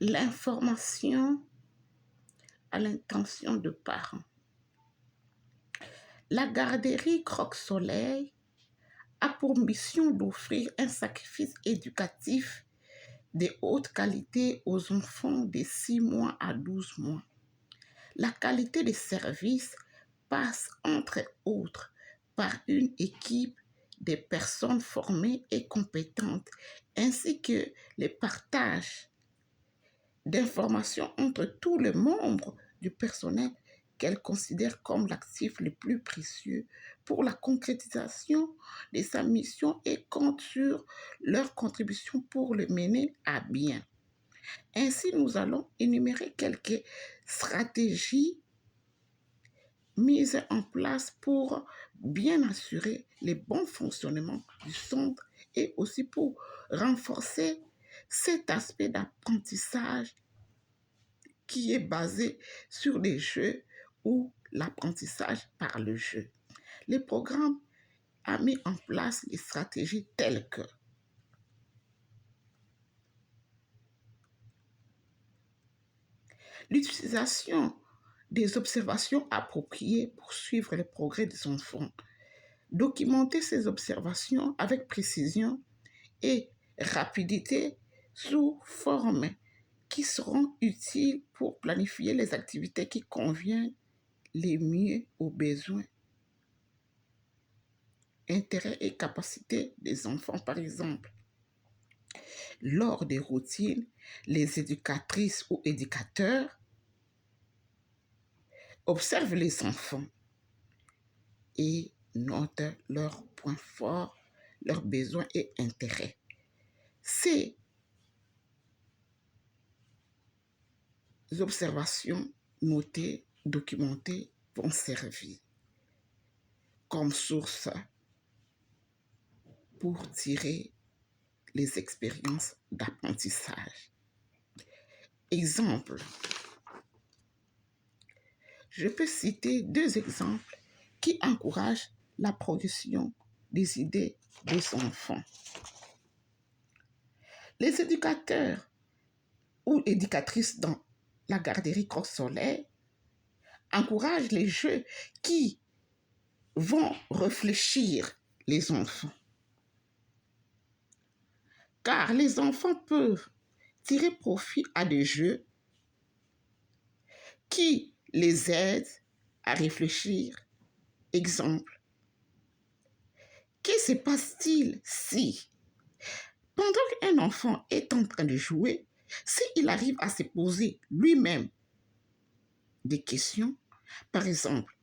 L'information à l'intention de parents. La garderie Croque-Soleil a pour mission d'offrir un sacrifice éducatif de haute qualité aux enfants de 6 mois à 12 mois. La qualité des services passe entre autres par une équipe de personnes formées et compétentes, ainsi que le partage d'informations entre tous les membres du personnel qu'elle considère comme l'actif le plus précieux pour la concrétisation de sa mission et compte sur leur contribution pour le mener à bien. Ainsi, nous allons énumérer quelques stratégies mises en place pour bien assurer le bon fonctionnement du centre et aussi pour renforcer cet aspect d'apprentissage qui est basé sur les jeux ou l'apprentissage par le jeu. Le programme a mis en place des stratégies telles que l'utilisation des observations appropriées pour suivre les progrès des enfants, documenter ces observations avec précision et rapidité sous forme qui seront utiles pour planifier les activités qui conviennent les mieux aux besoins, intérêts et capacités des enfants. Par exemple, lors des routines, les éducatrices ou éducateurs observent les enfants et notent leurs points forts, leurs besoins et intérêts. Ces observations notées, documentées vont servir comme source pour tirer les expériences d'apprentissage. Exemple, je peux citer 2 exemples qui encouragent la progression des idées des enfants. Les éducateurs ou éducatrices dans la garderie Croque-Soleil encouragent les jeux qui vont réfléchir les enfants. Car les enfants peuvent tirer profit à des jeux qui les aident à réfléchir. Exemple, que se passe-t-il si, pendant qu'un enfant est en train de jouer, s'il arrive à se poser lui-même des questions, par exemple,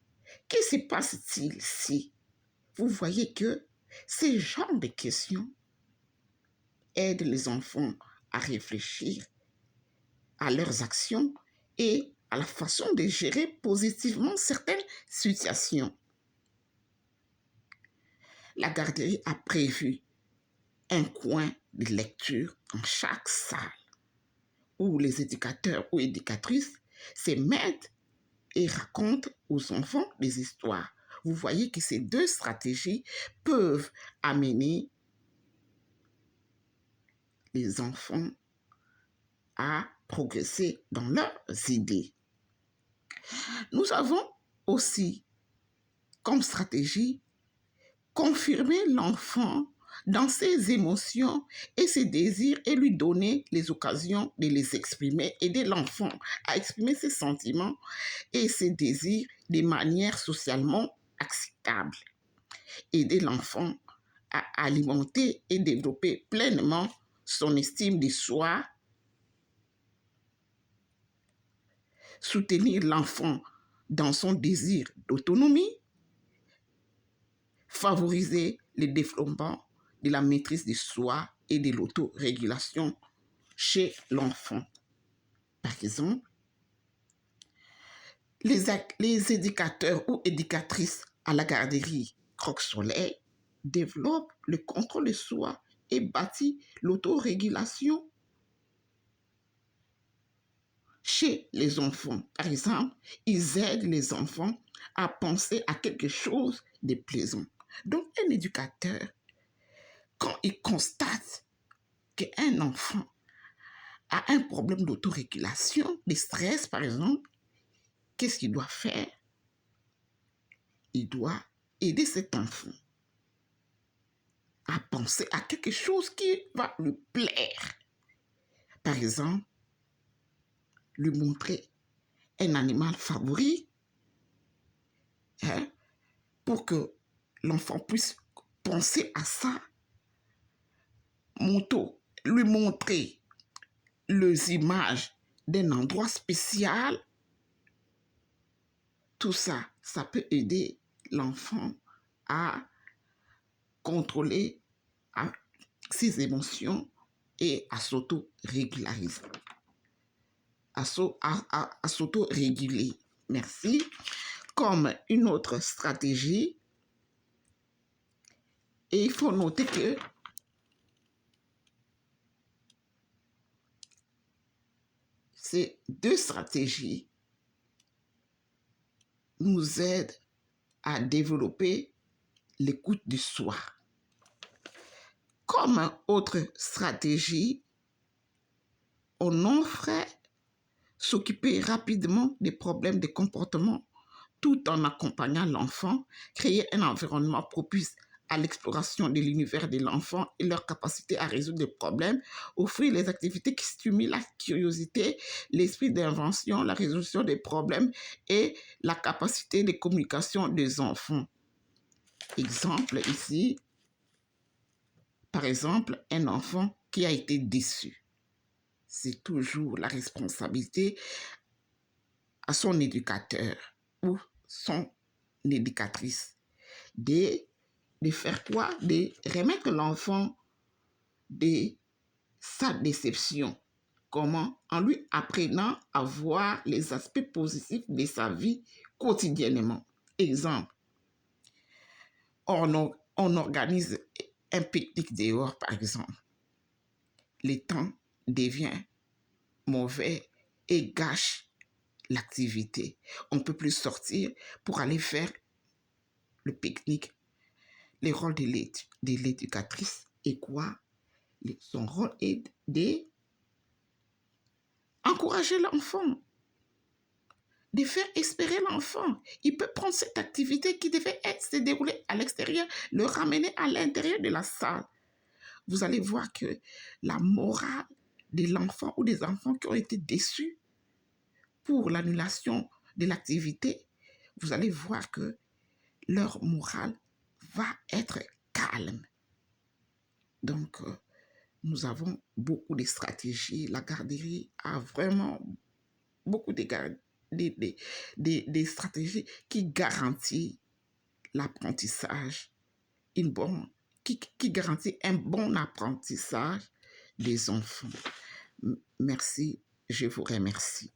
que se passe-t-il si, vous voyez que ces genres de questions aident les enfants à réfléchir à leurs actions et à la façon de gérer positivement certaines situations. La garderie a prévu un coin de lecture dans chaque salle où les éducateurs ou éducatrices se mettent et racontent aux enfants des histoires. Vous voyez que ces 2 stratégies peuvent amener les enfants à progresser dans leurs idées. Nous avons aussi comme stratégie confirmer l'enfant dans ses émotions et ses désirs et lui donner les occasions de les exprimer, aider l'enfant à exprimer ses sentiments et ses désirs de manière socialement acceptable. Aider l'enfant à alimenter et développer pleinement son estime de soi. Soutenir l'enfant dans son désir d'autonomie. Favoriser le développement de la maîtrise de soi et de l'autorégulation chez l'enfant. Par exemple, les éducateurs ou éducatrices à la garderie Croque-Soleil développent le contrôle de soi et bâtissent l'autorégulation chez les enfants. Par exemple, ils aident les enfants à penser à quelque chose de plaisant. Donc, un éducateur, quand il constate qu'un enfant a un problème d'autorégulation, de stress par exemple, qu'est-ce qu'il doit faire? Il doit aider cet enfant à penser à quelque chose qui va lui plaire. Par exemple, lui montrer un animal favori, hein, pour que l'enfant puisse penser à ça. Lui montrer les images d'un endroit spécial. Tout ça, ça peut aider l'enfant à contrôler ses émotions et à s'auto-régulariser. À s'auto-réguler. Merci. Comme une autre stratégie, et il faut noter que ces deux stratégies nous aident à développer l'écoute de soi. Comme autre stratégie, on offre s'occuper rapidement des problèmes de comportement tout en accompagnant l'enfant, créer un environnement propice à l'exploration de l'univers de l'enfant et leur capacité à résoudre des problèmes, offrir les activités qui stimulent la curiosité, l'esprit d'invention, la résolution des problèmes et la capacité de communication des enfants. Exemple ici, par exemple, un enfant qui a été déçu. C'est toujours la responsabilité à son éducateur ou son éducatrice de faire quoi? De remettre l'enfant de sa déception. Comment? En lui apprenant à voir les aspects positifs de sa vie quotidiennement. Exemple, on organise un pique-nique dehors, par exemple. Le temps devient mauvais et gâche l'activité. On ne peut plus sortir pour aller faire le pique-nique. Le rôle de l'éducatrice est quoi? Son rôle est d'encourager l'enfant, de faire espérer l'enfant. Il peut prendre cette activité qui devait se dérouler à l'extérieur, le ramener à l'intérieur de la salle. Vous allez voir que la morale de l'enfant ou des enfants qui ont été déçus pour l'annulation de l'activité, vous allez voir que leur morale va être calme. Donc, nous avons beaucoup de stratégies. La garderie a vraiment beaucoup de stratégies qui garantissent l'apprentissage, qui garantit un bon apprentissage des enfants. Merci, je vous remercie.